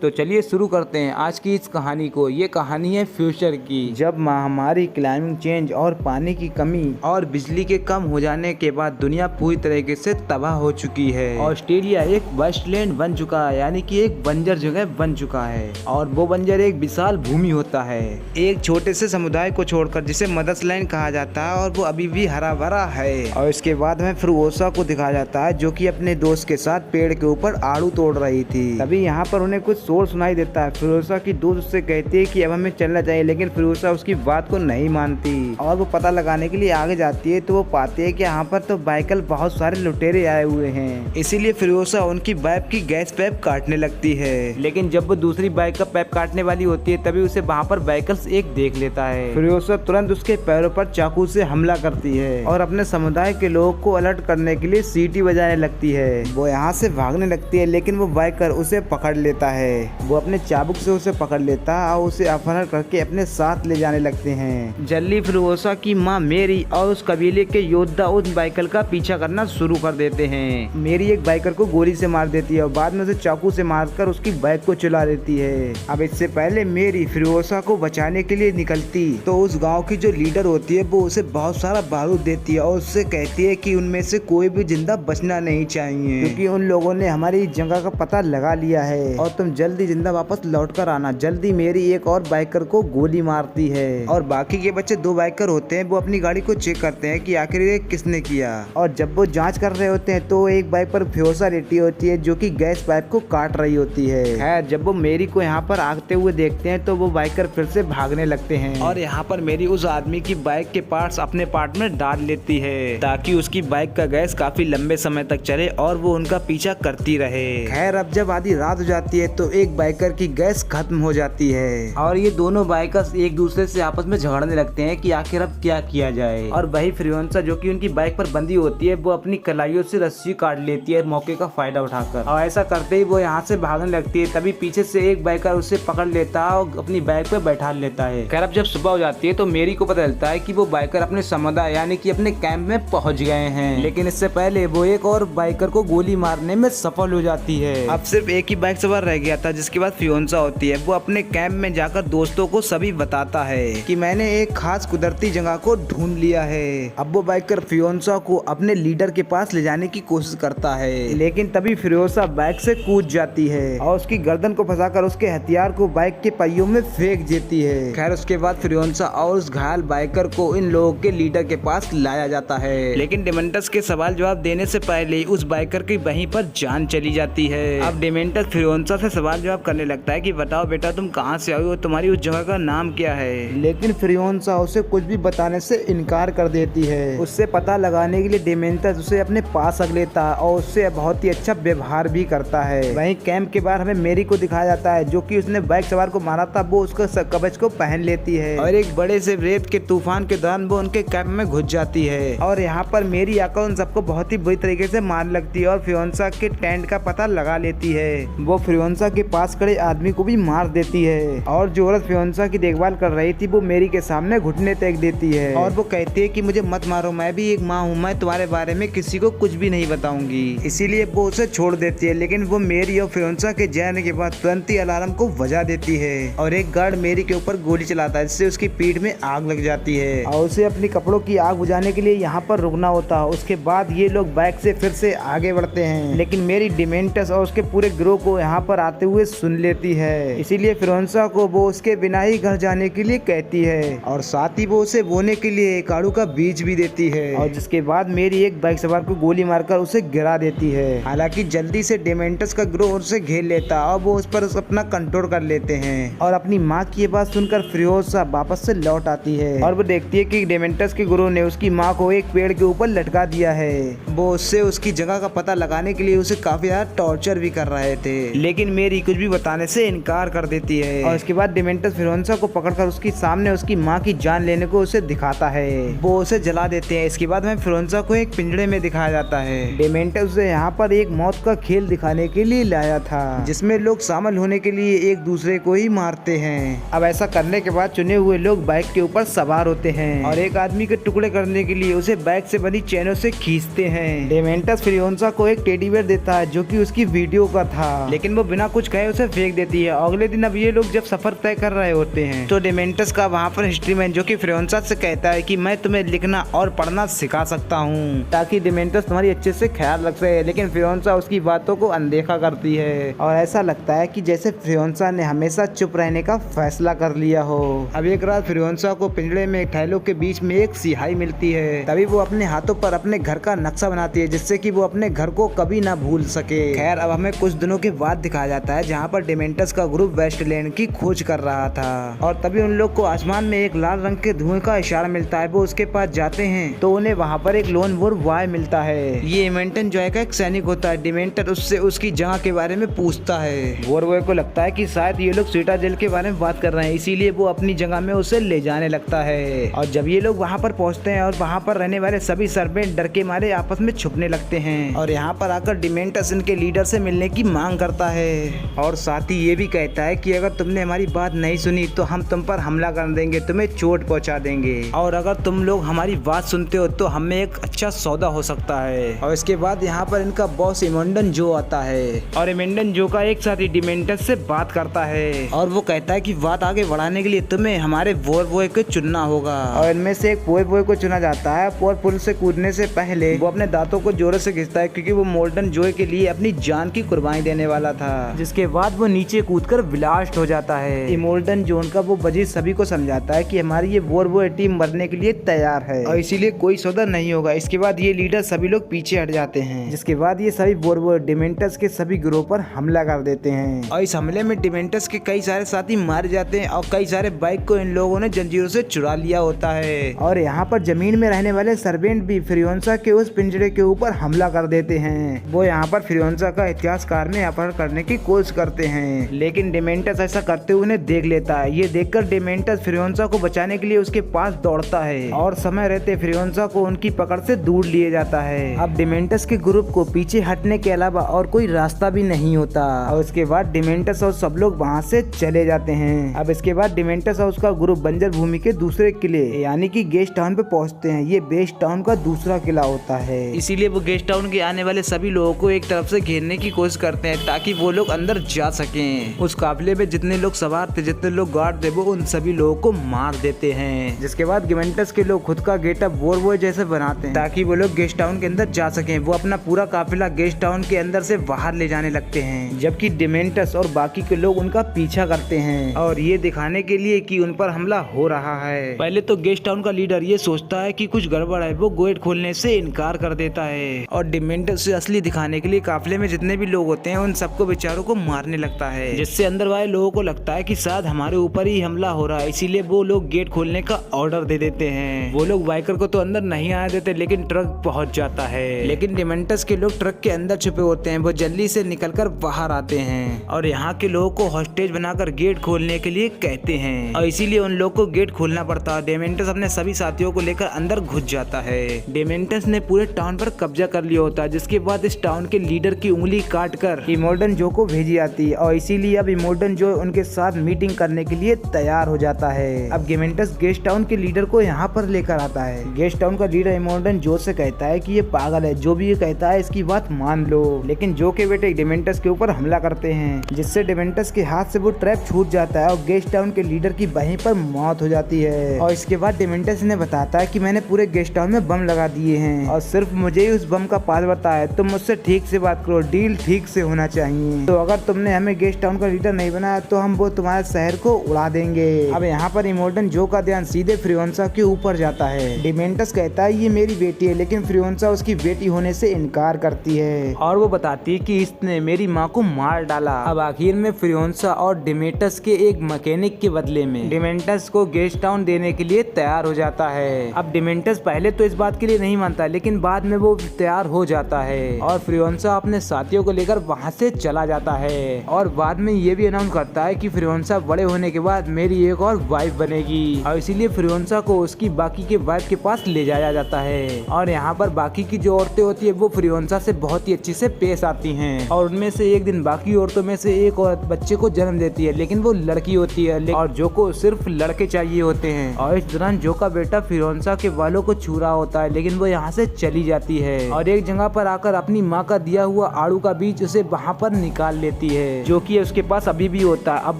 तो चलिए शुरू करते हैं आज की इस कहानी को। ये कहानी है फ्यूचर की, जब महामारी, क्लाइमेट चेंज और पानी की कमी और बिजली के कम हो जाने के बाद दुनिया पूरी तरीके से तबाह हो चुकी है। ऑस्ट्रेलिया एक वेस्टलैंड बन चुका है, यानी कि एक बंजर जगह बन चुका है। और वो बंजर एक विशाल भूमि होता है, एक छोटे से समुदाय को छोड़कर, जिसे मदर्सलैंड कहा जाता है, और वो अभी भी हरा भरा है। और इसके बाद में फ्रुओसा को दिखाया जाता है, जो कि अपने दोस्त के साथ पेड़ के ऊपर आड़ू तोड़ रही थी। तभी यहाँ पर उन्हें कुछ शोर सुनाई देता है। फिरोजा की दोस्त उससे कहती है कि अब हमें चलना चाहिए, लेकिन फिरोजा उसकी बात को नहीं मानती और वो पता लगाने के लिए आगे जाती है। तो वो पाती है कि यहाँ पर तो बाइकल बहुत सारे लुटेरे आए हुए हैं, इसीलिए फिरोजा उनकी बाइक की गैस पैप काटने लगती है। लेकिन जब वो दूसरी बाइक का पैप काटने वाली होती है, तभी उसे वहाँ पर बाइकल्स एक देख लेता है। फिरोजा तुरंत उसके पैरों पर चाकू से हमला करती है और अपने समुदाय के लोगों को अलर्ट करने के लिए सीटी बजाने लगती है। वो यहाँ से भागने लगती है, लेकिन वो बाइकर उसे पकड़ लेता है। वो अपने चाबुक से उसे पकड़ लेता और उसे अपहरण करके अपने साथ ले जाने लगते हैं। जल्दी फिरोजा की माँ मेरी और उस कबीले के योद्धा उस बाइकर का पीछा करना शुरू कर देते हैं। मेरी एक बाइकर को गोली से मार देती है और बाद में उसे चाकू से मारकर उसकी बाइक को चला देती है। अब इससे पहले मेरी फिरोजा को बचाने के लिए निकलती तो उस गाँव की जो लीडर होती है वो उसे बहुत सारा बारूद देती है और उससे कहती है कि उनमें से कोई भी जिंदा बचना नहीं चाहिए, क्योंकि उन लोगों ने हमारी जगह का पता लगा लिया है और तुम जल्दी जिंदा वापस लौट कर आना। जल्दी मेरी एक और बाइकर को गोली मारती है और बाकी के बच्चे दो बाइकर होते हैं, वो अपनी गाड़ी को चेक करते हैं कि आखिर ये किसने किया। और जब वो जांच कर रहे होते हैं तो एक बाइक पर फिरोजा लेटी होती है, जो कि गैस पाइप को काट रही होती है। खैर, जब वो मेरी को यहाँ पर आगते हुए देखते हैं तो वो बाइकर फिर से भागने लगते हैं और यहाँ पर मेरी उस आदमी की बाइक के पार्ट्स अपने पार्ट में डाल लेती है, ताकि उसकी बाइक का गैस काफी लंबे समय तक चले और वो उनका पीछा करती रहे। खैर, अब जब आधी रात हो जाती है तो एक बाइकर की गैस खत्म हो जाती है और ये दोनों बाइकर्स एक दूसरे से आपस में झगड़ने लगते हैं कि आखिर अब क्या किया जाए। और वही फिरोजा, जो कि उनकी बाइक पर बंधी होती है, वो अपनी कलाइयों से रस्सी काट लेती है मौके का फायदा उठाकर, और ऐसा करते ही वो यहाँ से भागने लगती है। तभी पीछे से एक बाइकर उसे पकड़ लेता है और अपनी बाइक पे बैठा लेता है। खैर, अब जब सुबह हो जाती है तो मेरी को पता चलता है कि वो बाइकर अपने समुदाय यानी कि अपने कैंप में पहुंच गए हैं, लेकिन इससे पहले वो एक और बाइकर को गोली मारने में सफल हो जाती है। अब सिर्फ एक ही बाइक सवार रह गया था, जिसके बाद फियोन्सा होती है। वो अपने कैंप में जाकर दोस्तों को सभी बताता है कि मैंने एक खास कुदरती जगह को ढूंढ लिया है। अब वो बाइकर फियोन्सा को अपने लीडर के पास ले जाने की कोशिश करता है, लेकिन तभी फिरोजा बाइक से कूद जाती है और उसकी गर्दन को फंसाकर उसके हथियार को बाइक के पहियों में फेंक देती है। खैर, उसके बाद फियोन्सा और उस घायल बाइकर को इन लोगों के लीडर के पास लाया जाता है, लेकिन डेमेंटस के सवाल जवाब देने से पहले उस बाइकर की वहीं पर जान चली जाती है। अब डेमेंटस फियोन्सा से सवाल जवाब करने लगता है कि बताओ बेटा, तुम कहाँ से आई हो, तुम्हारी उस जगह का नाम क्या है। लेकिन फियोन्सा उसे कुछ भी बताने से इनकार कर देती है। उससे पता लगाने के लिए डेमेंटस उसे अपने पास रख लेता है और उससे बहुत ही अच्छा व्यवहार भी करता है। वहीं कैंप के बाहर हमें मेरी को दिखाया जाता है, जो कि उसने बाइक सवार को मारा था। वो उसका कवच को पहन लेती है और एक बड़े से रेत के तूफान के दौरान वो उनके कैंप में घुस जाती है और यहाँ पर मेरी आकर उन सबको बहुत ही बुरी तरीके से मार लगती है और फियोन्सा के टेंट का पता लगा लेती है। वो फियोन्सा के पास खड़े आदमी को भी मार देती है और जो औरत फियोन्सा की देखभाल कर रही थी वो मेरी के सामने घुटने टेक देती है और वो कहती है कि मुझे मत मारो, मैं भी एक माँ हूँ, मैं तुम्हारे बारे में किसी को कुछ भी नहीं बताऊंगी। इसीलिए वो उसे छोड़ देती है, लेकिन वो मेरी और फियोन्सा के जाने के बाद तुरंत ही अलार्म को बजा देती है और एक गार्ड मेरी के ऊपर गोली चलाता है, जिससे उसकी पीठ में आग लग जाती है और उसे अपनी कपड़ों की आग बुझाने के लिए यहाँ पर रुकना होता है। उसके बाद ये लोग बाइक से फिर से आगे बढ़ते हैं, लेकिन मेरी डिमेंटस और उसके पूरे ग्रोह को यहाँ पर आते हुए सुन लेती है। इसीलिए फियोन्सा को वो उसके बिना ही घर जाने के लिए कहती है और साथ ही वो उसे बोने के लिए एक आड़ू का बीज भी देती है और जिसके बाद मेरी एक बाइक सवार को गोली मारकर उसे गिरा देती है। हालांकि जल्दी से डेमेंटस का ग्रोह उसे घेर लेता और वो उस पर अपना कंट्रोल कर लेते हैं और अपनी माँ की ये बात सुनकर फिरोजा वापस से लौट आती है और वो देखती है कि डेमेंटस के गुरु ने उसकी माँ को एक पेड़ के ऊपर लटका दिया है। वो उससे उसकी जगह का पता लगाने के लिए उसे काफी ज्यादा टॉर्चर भी कर रहे थे, लेकिन मेरी कुछ भी बताने से इनकार कर देती है और इसके बाद डेमेंटस फियोन्सा को पकड़कर उसके सामने उसकी माँ की जान लेने को उसे दिखाता है। वो उसे जला देते हैं। इसके बाद हमें फियोन्सा को एक पिंजड़े में दिखाया जाता है। डेमेंटस उसे यहाँ पर एक मौत का खेल दिखाने के लिए लाया था, जिसमें लोग शामिल होने के लिए एक दूसरे को ही मारते हैं। अब ऐसा करने के बाद चुने हुए लोग बाइक के ऊपर सवार होते हैं और एक आदमी के टुकड़े करने के लिए उसे बाइक से बनी चैनों से खींचते हैं। डेमेंटस फियोन्सा को एक टेडी बेयर देता है, जो कि उसकी वीडियो का था, लेकिन वो बिना कुछ कुछ कहे उसे फेंक देती है। अगले दिन अब ये लोग जब सफर तय कर रहे होते हैं तो डिमेंटस का वहाँ पर हिस्ट्री मैन जो कि फ्रियोंसा से कहता है कि मैं तुम्हें लिखना और पढ़ना सिखा सकता हूँ ताकि डिमेंटस तुम्हारी अच्छे से ख्याल रख सके, लेकिन फ्रियोंसा उसकी बातों को अनदेखा करती है और ऐसा लगता है कि जैसे फ्रियोंसा ने हमेशा चुप रहने का फैसला कर लिया हो। अब एक रात फ्रियोंसा को पिंजरे में थैलों के बीच में एक सिहाई मिलती है। तभी वो अपने हाथों पर अपने घर का नक्शा बनाती है जिससे कि वो अपने घर को कभी ना भूल सके। खैर अब हमें कुछ दिनों के बाद दिखाया जाता है जहाँ पर डिमेंटस का ग्रुप वेस्टलैंड की खोज कर रहा था और तभी उन लोग को आसमान में एक लाल रंग के धुएं का इशारा मिलता है। वो उसके पास जाते हैं तो उन्हें वहाँ पर एक लोन वुल्फ बॉय मिलता है। ये इमेंटन जॉय का एक सैनिक होता है। डिमेंटर उससे उसकी जगह के बारे में पूछता है। वुल्फ बॉय को लगता है कि शायद ये लोग सीटाडेल के बारे में बात कर रहे हैं, इसीलिए वो अपनी जगह में उसे ले जाने लगता है। और जब ये लोग वहाँ पर पहुँचते हैं और वहाँ पर रहने वाले सभी सर्वेंट डर के मारे आपस में छुपने लगते हैं और यहाँ पर आकर डिमेंटस इनके लीडर से मिलने की मांग करता है और साथ ही ये भी कहता है कि अगर तुमने हमारी बात नहीं सुनी तो हम तुम पर हमला कर देंगे, तुम्हें चोट पहुंचा देंगे और अगर तुम लोग हमारी बात सुनते हो तो हमें एक अच्छा सौदा हो सकता है। और इसके बाद यहाँ पर इनका बॉस इमोंडन जो आता है और इमोंडन जो का एक साथी डिमेंटस से बात करता है और वो कहता है कि बात आगे बढ़ाने के लिए तुम्हें हमारे वुल्फ बॉय को चुनना होगा। और इनमें से एक वुल्फ बॉय को चुना जाता है और पुल से कूदने से पहले वो अपने दांतों को जोरों से घिसता है क्योंकि वो मोल्डन जोय के लिए अपनी जान की कुर्बानी देने वाला था। जिसके बाद वो नीचे कूदकर ब्लास्ट हो जाता है। इमोल्डन जोन का वो वजीर सभी को समझाता है कि हमारी ये वुल्फ बॉय टीम मरने के लिए तैयार है और इसीलिए कोई सौदा नहीं होगा। इसके बाद ये लीडर सभी लोग पीछे हट जाते हैं जिसके बाद ये सभी वुल्फ बॉय डिमेंटस के सभी गिरोह पर हमला कर देते हैं और इस हमले में डिमेंटस के कई सारे साथी मारे जाते हैं और कई सारे बाइक को इन लोगों ने जंजीरों से चुरा लिया होता है। और यहाँ पर जमीन में रहने वाले सर्वेंट भी फ्रियोंसा के उस पिंजरे के ऊपर हमला कर देते हैं। वो यहाँ पर फ्रियोंसा का इतिहासकार में अपहरण करने की कोशिश करते हैं लेकिन डिमेंटस ऐसा करते हुए उन्हें देख लेता है। ये देखकर डिमेंटस फ्रियोंसा को बचाने के लिए उसके पास दौड़ता है और समय रहते फ्रियोंसा को उनकी पकड़ से दूर लिए जाता है। अब डिमेंटस के ग्रुप को पीछे हटने के अलावा और कोई रास्ता भी नहीं होता और उसके बाद डिमेंटस और सब लोग वहाँ से चले जाते हैं। अब इसके बाद डिमेंटस और उसका ग्रुप बंजर भूमि के दूसरे किले यानी कि गेस्ट टाउन पे पहुँचते हैं। ये बेस्ट टाउन का दूसरा किला होता है, इसीलिए वो गेस्ट टाउन के आने वाले सभी लोगों को एक तरफ से घेरने की कोशिश करते हैं ताकि वो लोग अंदर जा सकें। उस काफिले में जितने लोग सवार थे, जितने लोग गार्ड थे, वो उन सभी लोगों को मार देते हैं। जिसके बाद डिमेंटस के लोग खुद का गेटअप वुल्फ बॉय जैसे बनाते हैं ताकि वो लोग गेस्ट टाउन के अंदर जा सकें। वो अपना पूरा काफिला गेस्ट टाउन के अंदर से बाहर ले जाने लगते हैं जबकि डिमेंटस और बाकी के लोग उनका पीछा करते हैं और ये दिखाने के लिए कि उन पर हमला हो रहा है। पहले तो गेस्ट टाउन का लीडर ये सोचता है कि कुछ गड़बड़ है, वो गेट खोलने से इनकार कर देता है और डिमेंटस से असली दिखाने के लिए काफिले में जितने भी लोग होते हैं उन सबको बेचारों को मारने लगता है, जिससे अंदर वाले लोगों को लगता है कि शायद हमारे ऊपर ही हमला हो रहा है, इसीलिए वो लोग गेट खोलने का ऑर्डर दे देते हैं। वो लोग बाइकर को तो अंदर नहीं आने देते लेकिन ट्रक पहुंच जाता है। लेकिन डिमेंटस के लोग ट्रक के अंदर छुपे होते हैं, वो जल्दी से निकलकर बाहर आते हैं और यहाँ के लोगों को हॉस्टेज बनाकर गेट खोलने के लिए कहते हैं और इसीलिए उन लोग को गेट खोलना पड़ता है। डिमेंटस अपने सभी साथियों को लेकर अंदर घुस जाता है। डिमेंटस ने पूरे टाउन पर कब्जा कर लिया होता है, जिसके बाद इस टाउन के लीडर की उंगली काटकर इमोल्डन जो को भेजी जाती है और इसीलिए अब इमोल्डन जो उनके साथ मीटिंग करने के लिए तैयार हो जाता है। अब डिमेंटस गेस्ट टाउन के लीडर को यहाँ पर लेकर आता है। गेस्ट टाउन का लीडर इमोल्डन जो से कहता है कि ये पागल है, जो भी ये कहता है इसकी बात मान लो। लेकिन जो के बेटे डिमेंटस के ऊपर हमला करते हैं, जिससे डिमेंटस के हाथ से वो ट्रैप छूट जाता है और गेस्ट टाउन के लीडर की वहीं पर मौत हो जाती है। और इसके बाद डिमेंटस ने बताता है कि मैंने पूरे गेस्ट टाउन में बम लगा दिए हैं और सिर्फ मुझे ही उस बम का पास पता है, तुम मुझसे ठीक से बात करो, डील ठीक से होना चाहिए। तो अगर तुमने हमें गेस्ट टाउन का लीडर नहीं बनाया तो हम वो तुम्हारे शहर को उड़ा देंगे। अब यहाँ पर इमोल्डन जो का ध्यान सीधे फ्रियोंसा के ऊपर जाता है। डिमेंटस कहता है ये मेरी बेटी है, लेकिन फ्रियोंसा उसकी बेटी होने से इनकार करती है और वो बताती है कि इसने मेरी माँ को मार डाला। अब आखिर में फ्रियोंसा और डिमेंटस के एक मैकेनिक के बदले में डिमेंटस को गेस्ट टाउन देने के लिए तैयार हो जाता है। अब डिमेंटस पहले तो इस बात के लिए नहीं मानता, लेकिन बाद में वो तैयार हो जाता है और फ्रियोंसा अपने साथियों को लेकर वहाँ से चला जाता है और बाद में ये भी अनाउंस करता है कि फ्रियोंसा बड़े होने के बाद मेरी एक और वाइफ बनेगी और इसीलिए फ्रियोंसा को उसकी बाकी के वाइफ के पास ले जाया जाता है। और यहाँ पर बाकी की जो औरतें होती है वो फ्रियोंसा से बहुत ही अच्छी से पेश आती हैं और उनमें से एक दिन बाकी औरतों में से एक औरत बच्चे को जन्म देती है, लेकिन वो लड़की होती है और जो को सिर्फ लड़के चाहिए होते हैं। और इस दौरान जो का बेटा फ्रियोंसा के बालों को छू रहा होता है, लेकिन वो यहाँ से चली जाती है और एक जगह पर आकर अपनी माँ का दिया हुआ आड़ू का बीज उसे वहाँ पर निकाल लेता होती है, जो कि उसके पास अभी भी होता है। अब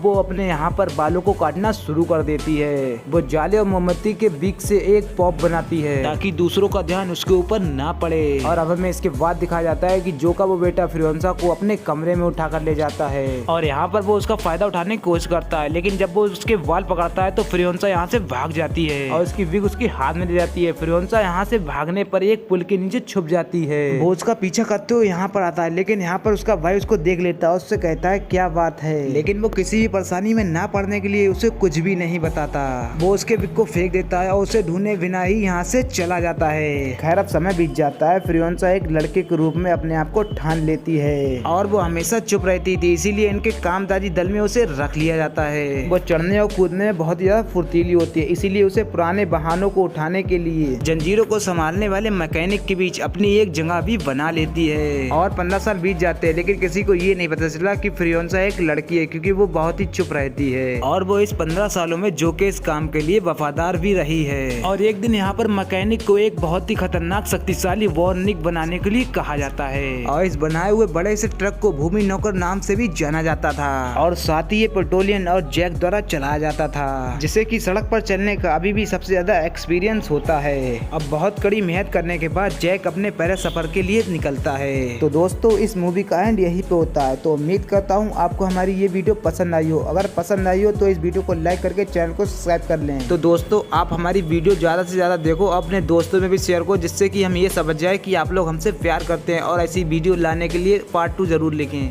वो अपने यहाँ पर बालों को काटना शुरू कर देती है। वो जाले और मोमबत्ती के बीच से एक पॉप बनाती है ताकि दूसरों का ध्यान उसके ऊपर ना पड़े। और अब हमें इसके बाद दिखाया जाता है कि जो का वो बेटा फियोन्सा को अपने कमरे में उठा कर ले जाता है और यहाँ पर वो उसका फायदा उठाने की कोशिश करता है, लेकिन जब वो उसके वाल पकड़ता है तो फियोन्सा यहाँ से भाग जाती है और उसकी विग उसके हाथ में ले जाती है। फियोन्सा यहाँ से भागने पर एक पुल के नीचे छुप जाती है। वो उसका पीछा करते हुए यहाँ पर आता है, लेकिन यहाँ पर उसका भाई उसको देख लेता है, उससे कहता है क्या बात है, लेकिन वो किसी भी परेशानी में ना पड़ने के लिए उसे कुछ भी नहीं बताता। वो उसके विग को फेंक देता है और उसे ढूंढे बिना ही यहाँ से चला जाता है। खैर अब समय बीत जाता है। फियोन्सा एक लड़के के रूप में अपने आप को ठान लेती है और वो हमेशा चुप रहती थी, इसीलिए इनके कामकाजी दल में उसे रख लिया जाता है। वो चढ़ने और कूदने में बहुत ज्यादा फुर्तीली होती है, इसीलिए उसे पुराने बहानों को उठाने के लिए जंजीरों को संभालने वाले मैकेनिक के बीच अपनी एक जगह भी बना लेती है। और 15 साल बीत जाते हैं, लेकिन किसी को ये नहीं पता चला कि फियोन्सा एक लड़की है, क्योंकि वो बहुत ही चुप रहती है और वो इस 15 सालों में जो के इस काम के लिए वफादार भी रही है। और एक दिन यहाँ पर मैकेनिक को एक बहुत ही खतरनाक शक्तिशाली वॉर्निक बनाने के लिए कहा जाता है और इस बनाए हुए बड़े से ट्रक को भूमि नौकर नाम से भी जाना जाता था और साथ ही ये पेट्रोलियन और जैक द्वारा चलाया जाता था, जिसे कि सड़क पर चलने का अभी भी सबसे ज्यादा एक्सपीरियंस होता है। अब बहुत कड़ी मेहनत करने के बाद जैक अपने पहले सफर के लिए निकलता है। तो दोस्तों इस मूवी का एंड यही पे होता है। तो उम्मीद करता हूँ आपको हमारी ये वीडियो पसंद आई हो। अगर पसंद आई हो तो इस वीडियो को लाइक करके चैनल को सब्सक्राइब कर लें। तो दोस्तों आप हमारी वीडियो ज्यादा से ज्यादा देखो, अपने दोस्तों में भी शेयर करो, जिससे कि हम ये समझ जाए कि आप लोग हमसे प्यार करते हैं और ऐसी वीडियो लाने के लिए पार्ट 2 जरूर लिखें।